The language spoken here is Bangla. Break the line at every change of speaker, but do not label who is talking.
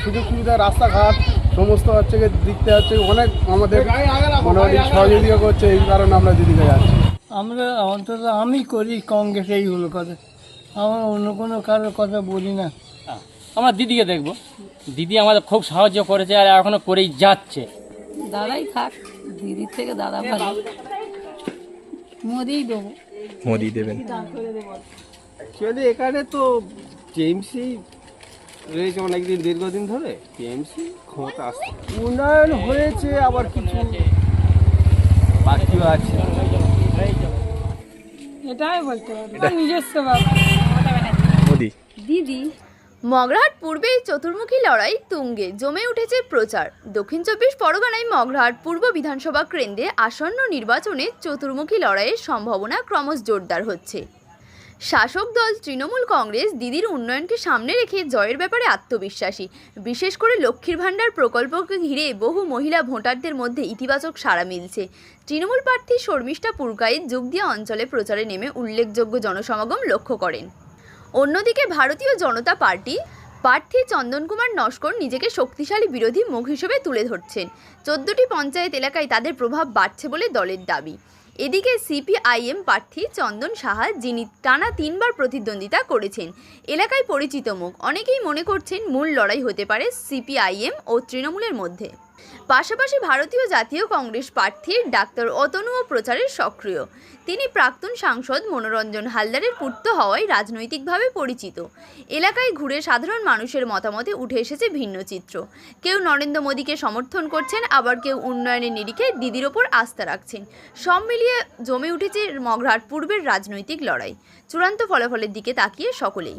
সুযোগ সুবিধা রাস্তাঘাট সমস্ত হচ্ছে দিকতে হচ্ছে অনেক আমাদের মোটামুটি সহযোগিতা করছে, এই কারণে আমরা দিদিকে যাচ্ছি।
আমরা অন্তত আমি করি কংগ্রেস, এই হলো কথা। আমরা অন্য কোনো কারোর কথা বলি না।
আমরা দিদিকে দেখব, দিদি আমাদের খুব সাহায্য করেছে আর এখনো করেই যাচ্ছে।
দাদাই থাক, দিদির থেকে দাদা ভালো। মোদিই দেবো।
মোদি দেবেন।
অ্যাকচুয়ালি এখানে তো টিএমসি রয়েছে অনেকদিন, দীর্ঘদিন ধরে টিএমসি ক্ষমতা আসছে, উন্নয়ন হয়েছে, আবার কিছু বাকিও আছে।
এটাই বলতে পারবো, নিজস্ব ব্যাপার।
মোদি
দিদি। মগরাহাট পূর্বে চতুর্মুখী লড়াই তুঙ্গে, জমে উঠেছে প্রচার। দক্ষিণ 24 পরগনায় মগরাহাট পূর্ব বিধানসভা কেন্দ্রে আসন্ন নির্বাচনে চতুর্মুখী লড়াইয়ের সম্ভাবনা ক্রমশ জোরদার হচ্ছে। শাসক দল তৃণমূল কংগ্রেস দিদির উন্নয়নকে সামনে রেখে জয়ের ব্যাপারে আত্মবিশ্বাসী। বিশেষ করে লক্ষ্মীর ভাণ্ডার প্রকল্পকে ঘিরে বহু মহিলা ভোটারদের মধ্যে ইতিবাচক সাড়া মিলছে। তৃণমূল প্রার্থী শর্মিষ্ঠা পুরকাইত যোগদিয়া অঞ্চলে প্রচারে নেমে উল্লেখযোগ্য জনসমাগম লক্ষ্য করেন। অন্যদিকে ভারতীয় জনতা পার্টি প্রার্থী চন্দন কুমার নস্কর নিজেকে শক্তিশালী বিরোধী মুখ হিসেবে তুলে ধরছেন। 14টি পঞ্চায়েত এলাকায় তাদের প্রভাব বাড়ছে বলে দলের দাবি। এদিকে সিপিআইএম প্রার্থী চন্দন সাহা, যিনি টানা 3 বার প্রতিদ্বন্দ্বিতা করেছেন, এলাকায় পরিচিত মুখ। অনেকেই মনে করছেন মূল লড়াই হতে পারে সিপিআইএম ও তৃণমূলের মধ্যে। পাশাপাশি ভারতীয় জাতীয় কংগ্রেস প্রার্থী ডাক্তার অতনুও প্রচারে সক্রিয়। তিনি প্রাক্তন সাংসদ মনোরঞ্জন হালদারের পুত্র হওয়ায় রাজনৈতিকভাবে পরিচিত। এলাকায় ঘুরে সাধারণ মানুষের মতামতে উঠে এসেছে ভিন্ন চিত্র। কেউ নরেন্দ্র মোদীকে সমর্থন করছেন, আবার কেউ উন্নয়নের নিরিখে দিদির ওপর আস্থা রাখছেন। সব মিলিয়ে জমে উঠেছে মগরাহাট পূর্বের রাজনৈতিক লড়াই। চূড়ান্ত ফলাফলের দিকে তাকিয়ে সকলেই।